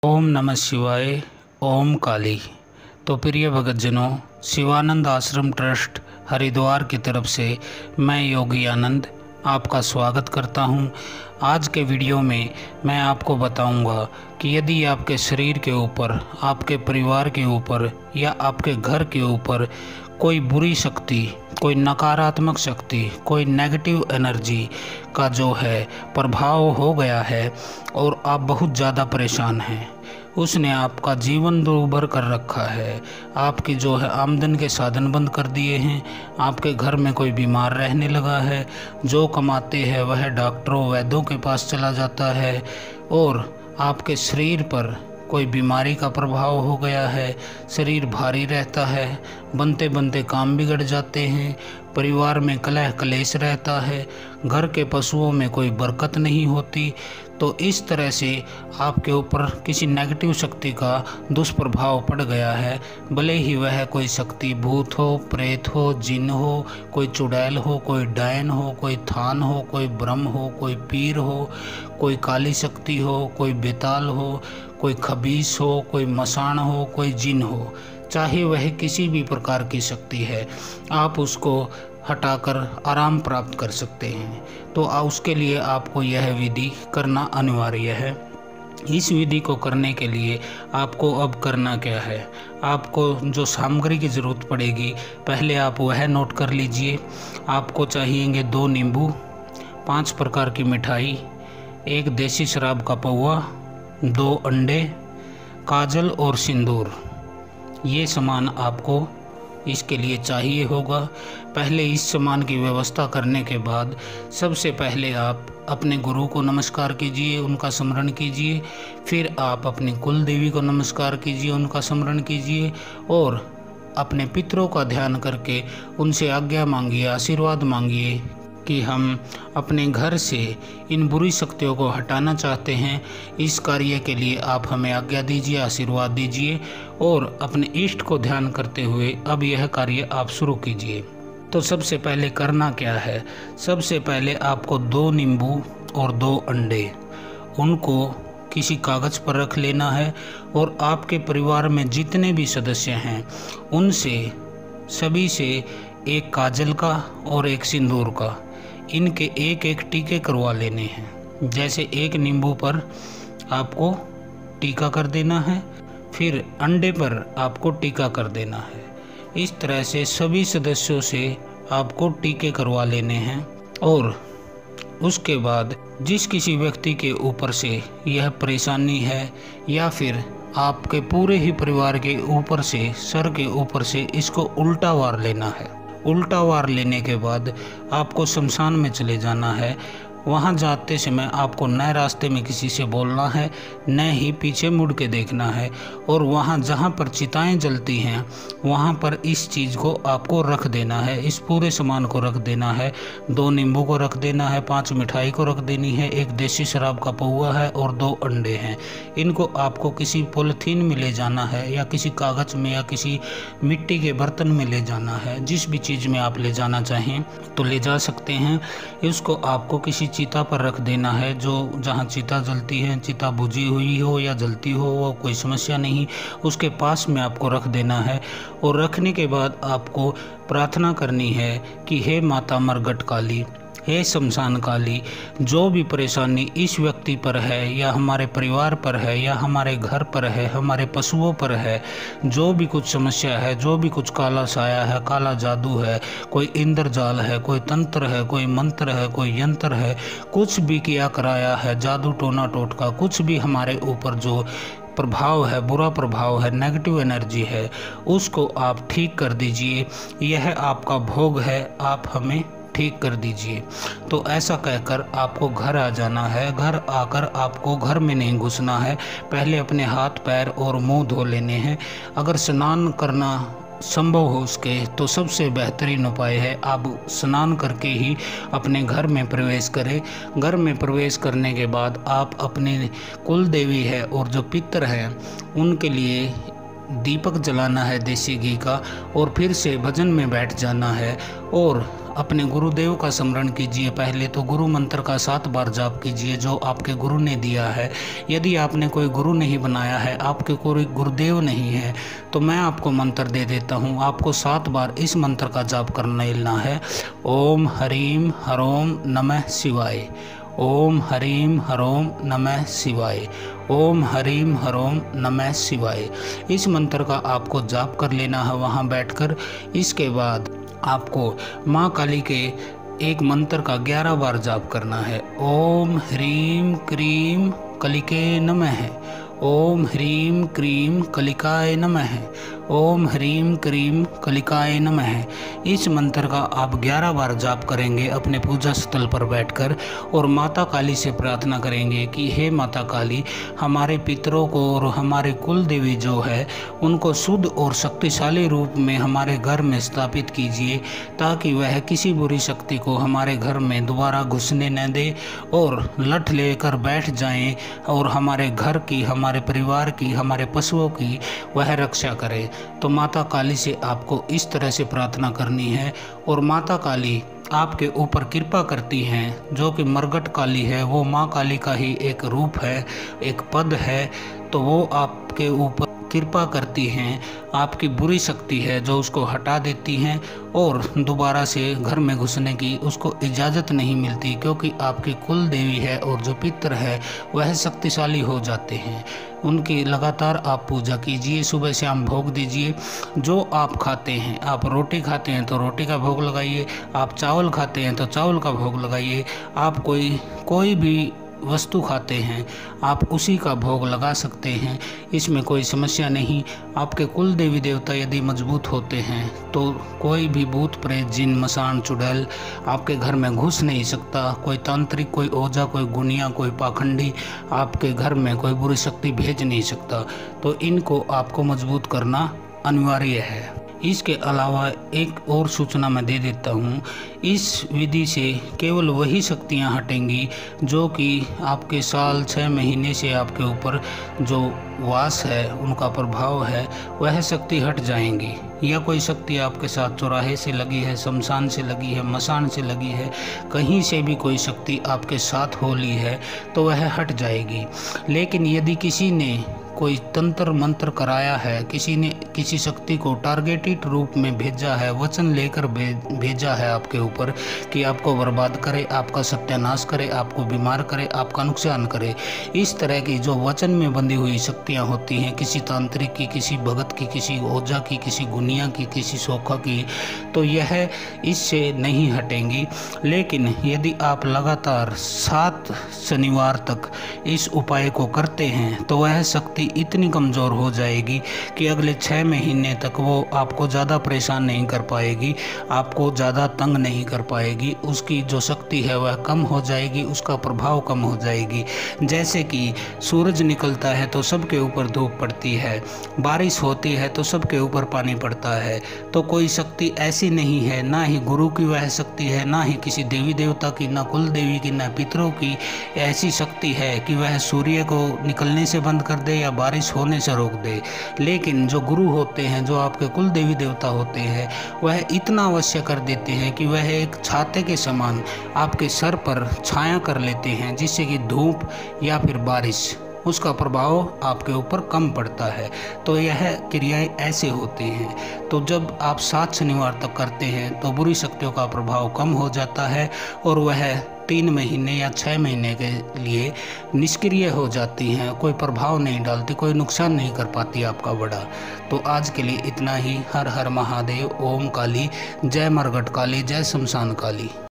ओम नमः शिवाय। ओम काली। तो प्रिय भगतजनों, शिवानंद आश्रम ट्रस्ट हरिद्वार की तरफ से मैं योगी आनंद आपका स्वागत करता हूं। आज के वीडियो में मैं आपको बताऊंगा कि यदि आपके शरीर के ऊपर, आपके परिवार के ऊपर या आपके घर के ऊपर कोई बुरी शक्ति, कोई नकारात्मक शक्ति, कोई नेगेटिव एनर्जी का जो है प्रभाव हो गया है और आप बहुत ज़्यादा परेशान हैं, उसने आपका जीवन दूभर कर रखा है, आपकी जो है आमदन के साधन बंद कर दिए हैं, आपके घर में कोई बीमार रहने लगा है, जो कमाते हैं वह डॉक्टरों वैद्यों के पास चला जाता है और आपके शरीर पर कोई बीमारी का प्रभाव हो गया है, शरीर भारी रहता है, बनते बनते काम बिगड़ जाते हैं, परिवार में कलह कलेश रहता है, घर के पशुओं में कोई बरकत नहीं होती। तो इस तरह से आपके ऊपर किसी नेगेटिव शक्ति का दुष्प्रभाव पड़ गया है, भले ही वह कोई शक्ति भूत हो, प्रेत हो, जिन हो, कोई चुड़ैल हो, कोई डायन हो, कोई थान हो, कोई ब्रह्म हो, कोई पीर हो, कोई काली शक्ति हो, कोई बेताल हो, कोई खबीस हो, कोई मसान हो, कोई जिन हो, चाहे वह किसी भी प्रकार की शक्ति है, आप उसको हटाकर आराम प्राप्त कर सकते हैं। तो उसके लिए आपको यह विधि करना अनिवार्य है। इस विधि को करने के लिए आपको अब करना क्या है, आपको जो सामग्री की ज़रूरत पड़ेगी पहले आप वह नोट कर लीजिए। आपको चाहिएंगे 2 नींबू, 5 प्रकार की मिठाई, 1 देसी शराब का पौवा, 2 अंडे, काजल और सिंदूर। ये सामान आपको इसके लिए चाहिए होगा। पहले इस सामान की व्यवस्था करने के बाद सबसे पहले आप अपने गुरु को नमस्कार कीजिए, उनका स्मरण कीजिए। फिर आप अपनी कुल देवी को नमस्कार कीजिए, उनका स्मरण कीजिए और अपने पितरों का ध्यान करके उनसे आज्ञा मांगिए, आशीर्वाद मांगिए कि हम अपने घर से इन बुरी शक्तियों को हटाना चाहते हैं। इस कार्य के लिए आप हमें आज्ञा दीजिए, आशीर्वाद दीजिए और अपने इष्ट को ध्यान करते हुए अब यह कार्य आप शुरू कीजिए। तो सबसे पहले करना क्या है, सबसे पहले आपको 2 नींबू और 2 अंडे, उनको किसी कागज़ पर रख लेना है और आपके परिवार में जितने भी सदस्य हैं उनसे सभी से 1 काजल का और 1 सिंदूर का, इनके 1-1 टीके करवा लेने हैं। जैसे 1 नींबू पर आपको टीका कर देना है, फिर अंडे पर आपको टीका कर देना है। इस तरह से सभी सदस्यों से आपको टीके करवा लेने हैं और उसके बाद जिस किसी व्यक्ति के ऊपर से यह परेशानी है या फिर आपके पूरे ही परिवार के ऊपर से, सर के ऊपर से इसको उल्टा वार लेना है। उल्टा वार लेने के बाद आपको शमशान में चले जाना है। वहाँ जाते समय आपको नए रास्ते में किसी से बोलना है, न ही पीछे मुड़ के देखना है और वहाँ जहाँ पर चिताएं जलती हैं वहाँ पर इस चीज़ को आपको रख देना है, इस पूरे सामान को रख देना है। 2 नींबू को रख देना है, 5 मिठाई को रख देनी है, 1 देसी शराब का पौवा है और 2 अंडे हैं। इनको आपको किसी पॉलीथीन में ले जाना है या किसी कागज़ में या किसी मिट्टी के बर्तन में ले जाना है। जिस भी चीज़ में आप ले जाना चाहें तो ले जा सकते हैं। इसको आपको किसी चिता पर रख देना है, जो जहाँ चिता जलती है, चिता बुझी हुई हो या जलती हो वो कोई समस्या नहीं, उसके पास में आपको रख देना है। और रखने के बाद आपको प्रार्थना करनी है कि हे माता मरघट काली, हे शमशान काली, जो भी परेशानी इस व्यक्ति पर है या हमारे परिवार पर है या हमारे घर पर है, हमारे पशुओं पर है, जो भी कुछ समस्या है, जो भी कुछ काला साया है, काला जादू है, कोई इंद्रजाल है, कोई तंत्र है, कोई मंत्र है, कोई यंत्र है, कुछ भी किया कराया है, जादू टोना टोटका, कुछ भी हमारे ऊपर जो प्रभाव है, बुरा प्रभाव है, नेगेटिव एनर्जी है, उसको आप ठीक कर दीजिए। यह आपका भोग है, आप हमें ठीक कर दीजिए। तो ऐसा कहकर आपको घर आ जाना है। घर आकर आपको घर में नहीं घुसना है, पहले अपने हाथ पैर और मुंह धो लेने हैं। अगर स्नान करना संभव हो उसके तो सबसे बेहतरीन उपाय है आप स्नान करके ही अपने घर में प्रवेश करें। घर में प्रवेश करने के बाद आप अपने कुल देवी है और जो पितर हैं उनके लिए दीपक जलाना है देसी घी का और फिर से भजन में बैठ जाना है और अपने गुरुदेव का स्मरण कीजिए। पहले तो गुरु मंत्र का 7 बार जाप कीजिए जो आपके गुरु ने दिया है। यदि आपने कोई गुरु नहीं बनाया है, आपके कोई गुरुदेव नहीं है, तो मैं आपको मंत्र दे देता हूँ। आपको 7 बार इस मंत्र का जाप करना है। ओम हरीम हरोम नमः शिवाय। ओम हरीम हरोम नमः शिवाय। ओम हरीम हरोम नमः शिवाय। इस मंत्र का आपको जाप कर लेना है वहाँ बैठकर। इसके बाद आपको माँ काली के एक मंत्र का 11 बार जाप करना है। ओम ह्रीम क्रीम कलिके नमः। ओम ह्रीम क्रीम कलिकाय नमः। ओम ह्रीम क्रीम कलिकाय नमः। इस मंत्र का आप 11 बार जाप करेंगे अपने पूजा स्थल पर बैठकर और माता काली से प्रार्थना करेंगे कि हे माता काली, हमारे पितरों को और हमारे कुल देवी जो है उनको शुद्ध और शक्तिशाली रूप में हमारे घर में स्थापित कीजिए, ताकि वह किसी बुरी शक्ति को हमारे घर में दोबारा घुसने न दे और लठ लेकर बैठ जाएं और हमारे घर की, हमारे परिवार की, हमारे पशुओं की वह रक्षा करे। तो माता काली से आपको इस तरह से प्रार्थना करनी है और माता काली आपके ऊपर कृपा करती हैं, जो कि मरगट काली है, वो माँ काली का ही एक रूप है, एक पद है। तो वो आपके ऊपर कृपा करती हैं, आपकी बुरी शक्ति है जो उसको हटा देती हैं और दोबारा से घर में घुसने की उसको इजाज़त नहीं मिलती, क्योंकि आपकी कुल देवी है और जो पितर है वह शक्तिशाली हो जाते हैं। उनकी लगातार आप पूजा कीजिए, सुबह शाम भोग दीजिए। जो आप खाते हैं, आप रोटी खाते हैं तो रोटी का भोग लगाइए, आप चावल खाते हैं तो चावल का भोग लगाइए, आप कोई भी वस्तु खाते हैं आप उसी का भोग लगा सकते हैं। इसमें कोई समस्या नहीं। आपके कुल देवी देवता यदि मजबूत होते हैं तो कोई भी भूत प्रेत जिन मसान चुड़ैल आपके घर में घुस नहीं सकता। कोई तांत्रिक, कोई ओझा, कोई गुनिया, कोई पाखंडी आपके घर में कोई बुरी शक्ति भेज नहीं सकता। तो इनको आपको मजबूत करना अनिवार्य है। इसके अलावा एक और सूचना मैं दे देता हूँ। इस विधि से केवल वही शक्तियाँ हटेंगी जो कि आपके साल 6 महीने से आपके ऊपर जो वास है, उनका प्रभाव है, वह शक्ति हट जाएंगी। या कोई शक्ति आपके साथ चौराहे से लगी है, शमशान से लगी है, मसान से लगी है, कहीं से भी कोई शक्ति आपके साथ हो ली है तो वह हट जाएगी। लेकिन यदि किसी ने कोई तंत्र मंत्र कराया है, किसी ने किसी शक्ति को टारगेटेड रूप में भेजा है, वचन लेकर भेजा है आपके ऊपर कि आपको बर्बाद करे, आपका सत्यानाश करे, आपको बीमार करे, आपका नुकसान करे, इस तरह की जो वचन में बंधी हुई शक्तियां होती हैं, किसी तांत्रिक की, किसी भगत की, किसी ओझा की, किसी गुनिया की, किसी सोखा की, तो यह इससे नहीं हटेंगी। लेकिन यदि आप लगातार 7 शनिवार तक इस उपाय को करते हैं तो वह शक्ति इतनी कमज़ोर हो जाएगी कि अगले 6 महीने तक वो आपको ज़्यादा परेशान नहीं कर पाएगी, आपको ज़्यादा तंग नहीं कर पाएगी। उसकी जो शक्ति है वह कम हो जाएगी, उसका प्रभाव कम हो जाएगी। जैसे कि सूरज निकलता है तो सबके ऊपर धूप पड़ती है, बारिश होती है तो सबके ऊपर पानी पड़ता है। तो कोई शक्ति ऐसी नहीं है, ना ही गुरु की वह शक्ति है, ना ही किसी देवी देवता की, ना कुल देवी की, ना पितरों की ऐसी शक्ति है कि वह सूर्य को निकलने से बंद कर दे या बारिश होने से रोक दे। लेकिन जो गुरु होते हैं, जो आपके कुल देवी देवता होते हैं, वह इतना अवश्य कर देते हैं कि वह एक छाते के समान आपके सर पर छाया कर लेते हैं, जिससे कि धूप या फिर बारिश उसका प्रभाव आपके ऊपर कम पड़ता है। तो यह क्रियाएं ऐसे होती हैं। तो जब आप 7 शनिवार तक करते हैं तो बुरी शक्तियों का प्रभाव कम हो जाता है और वह 3 महीने या 6 महीने के लिए निष्क्रिय हो जाती हैं, कोई प्रभाव नहीं डालती, कोई नुकसान नहीं कर पाती आपका बड़ा। तो आज के लिए इतना ही। हर हर महादेव। ओम काली। जय मरगट काली। जय शमशान काली।